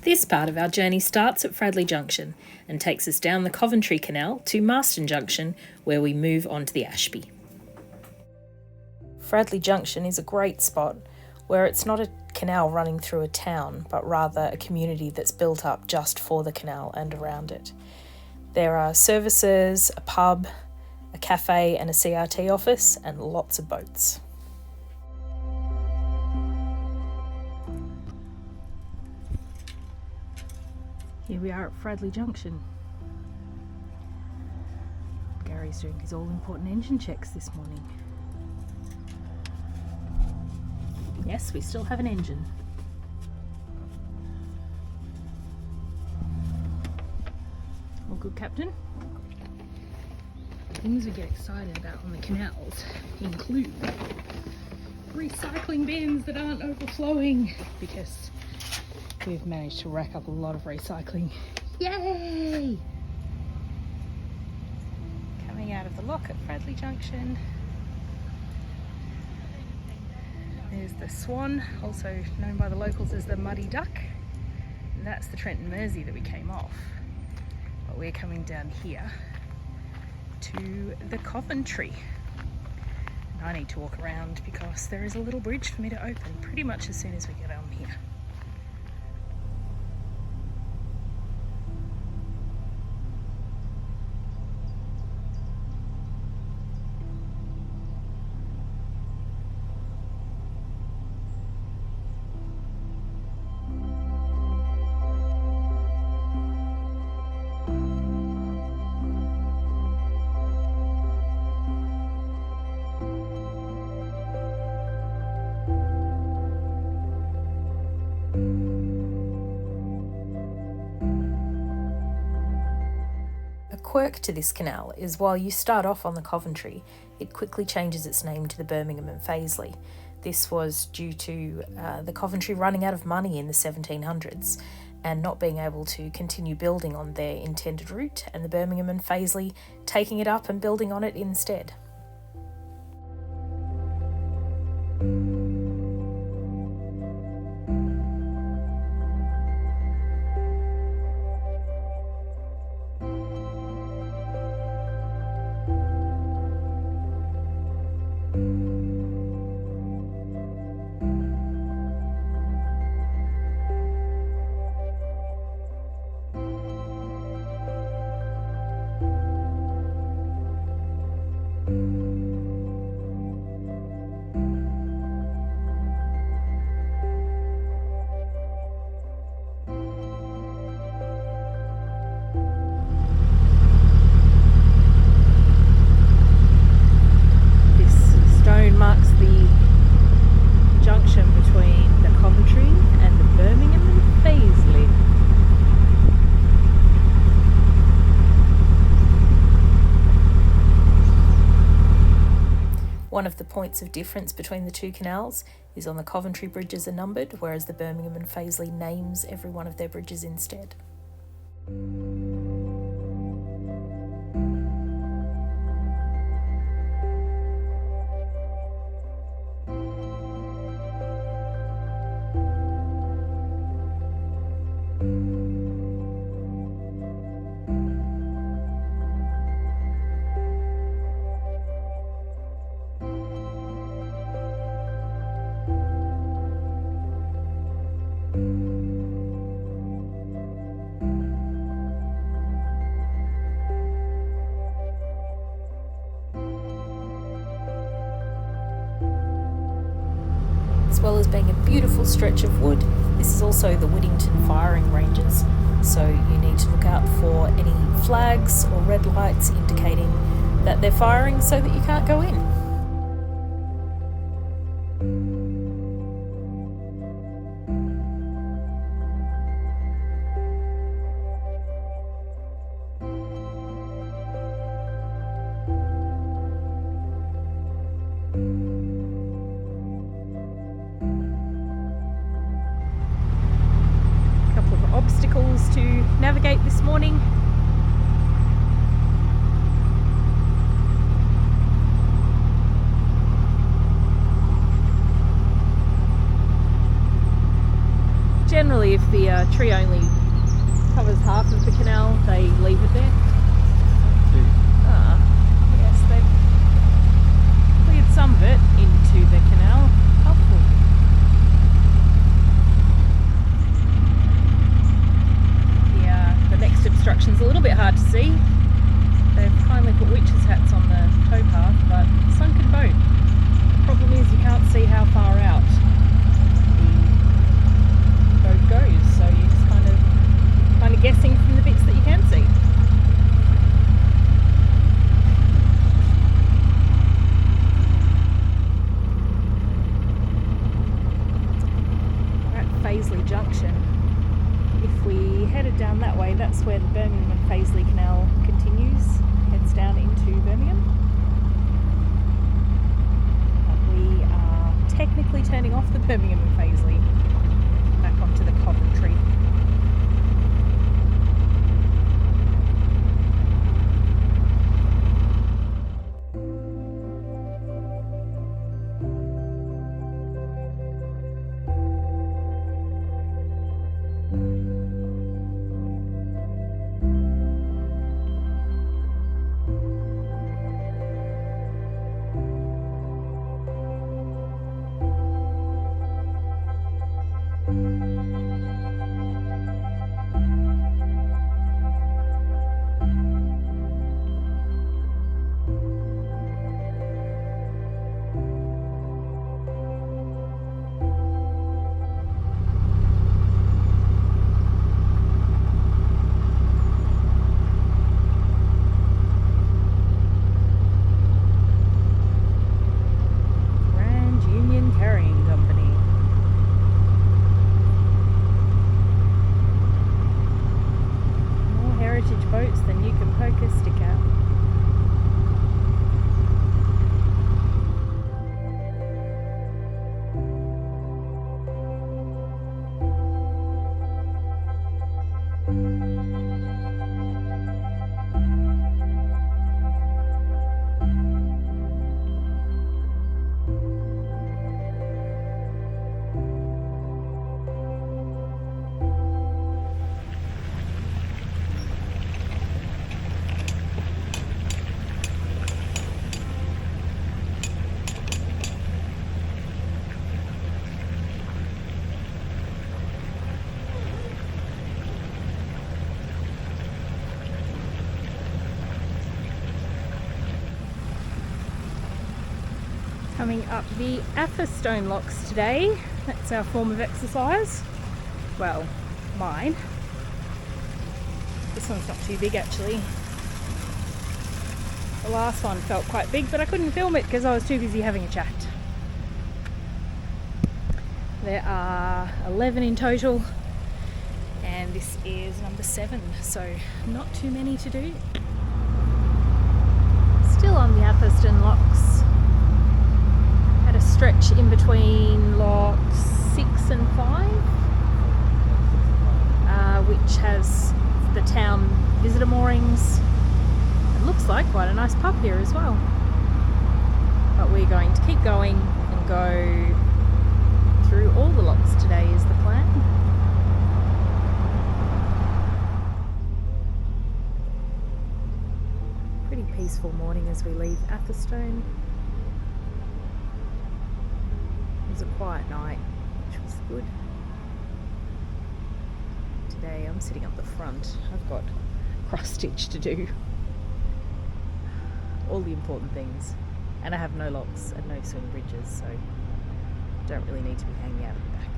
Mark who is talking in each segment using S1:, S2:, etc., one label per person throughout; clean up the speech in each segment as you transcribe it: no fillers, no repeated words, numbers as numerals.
S1: This part of our journey starts at Fradley Junction and takes us down the Coventry Canal to Marston Junction, where we move on to the Ashby. Fradley Junction is a great spot where it's not a canal running through a town, but rather a community that's built up just for the canal and around it. There are services, a pub, a cafe and a CRT office, and lots of boats. Here we are at Fradley Junction. Gary's doing his all-important engine checks this morning. Yes, we still have an engine. All good, Captain? Things we get excited about on the canals include recycling bins that aren't overflowing, because we've managed to rack up a lot of recycling. Yay! Coming out of the lock at Fradley Junction. There's the Swan, also known by the locals as the Muddy Duck. And that's the Trenton Mersey that we came off. But we're coming down here to the Coventry. And I need to walk around because there is a little bridge for me to open pretty much as soon as we get on here. A quirk to this canal is while you start off on the Coventry, it quickly changes its name to the Birmingham and Fazeley. This was due to the Coventry running out of money in the 1700s and not being able to continue building on their intended route, and the Birmingham and Fazeley taking it up and building on it instead. Marks the junction between the Coventry and the Birmingham and Fazeley. One of the points of difference between the two canals is on the Coventry bridges are numbered, whereas the Birmingham and Fazeley names every one of their bridges instead. As well as being a beautiful stretch of wood, this is also the Whittington firing ranges, so you need to look out for any flags or red lights indicating that they're firing so that you can't go in. Obstacles to navigate this morning. generally, if the tree only covers half of the canal, they leave it there. Yes, they've cleared some of it into the canal. Helpful. The next obstruction's a little bit hard to see. They've kindly put witches' hats on the towpath, but sunken boat. Problem is you can't see how far out the boat goes, so you're just kind of guessing from the bits that you can see. We're at Fradley Junction. If we headed down that way, that's where the Birmingham and Fazeley Canal continues, heads down into Birmingham. We are technically turning off the Birmingham and Fazeley back onto the Coventry. Boats than you can poke a stick at. Coming up the Atherstone locks today. That's our form of exercise. Well, mine. This one's not too big actually. The last one felt quite big, but I couldn't film it because I was too busy having a chat. There are 11 in total, and this is number 7, so not too many to do. Still on the Atherstone locks. Had a stretch in between locks 6 and 5, which has the town visitor moorings. It looks like quite a nice pub here as well. But we're going to keep going and go through all the locks today is the plan. Pretty peaceful morning as we leave Atherstone. It was a quiet night, which was good. Today I'm sitting up the front. I've got cross stitch to do. All the important things. And I have no locks and no swing bridges, so don't really need to be hanging out at the back.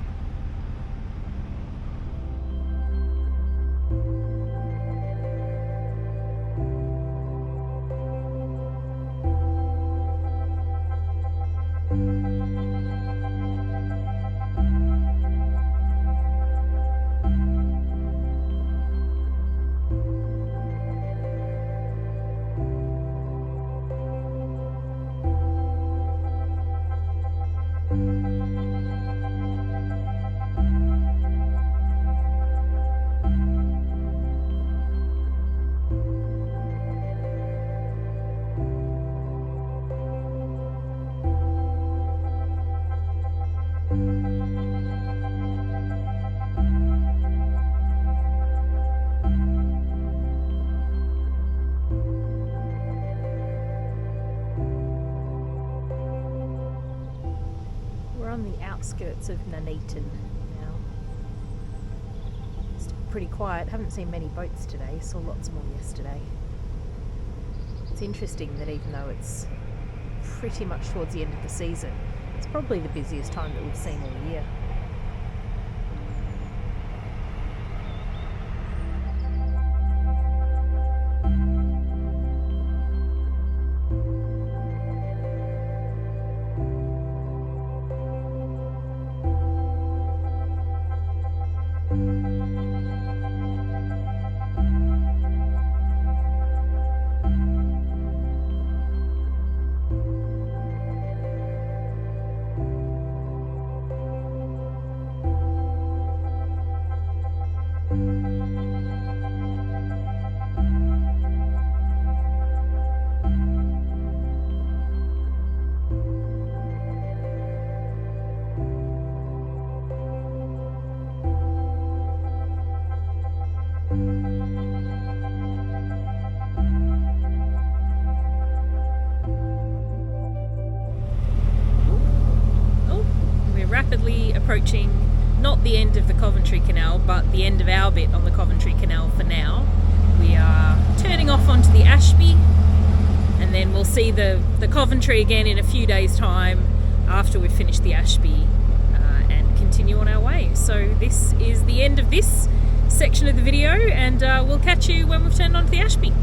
S1: on the outskirts of Nuneaton now. It's pretty quiet. Haven't seen many boats today. Saw lots more yesterday. It's interesting that even though it's pretty much towards the end of the season, it's probably the busiest time that we've seen all year. Rapidly approaching not the end of the Coventry Canal, but the end of our bit on the Coventry Canal for now. We are turning off onto the Ashby, and then we'll see the Coventry again in a few days' time after we've finished the Ashby, and continue on our way. So this is the end of this section of the video, and we'll catch you when we've turned onto the Ashby.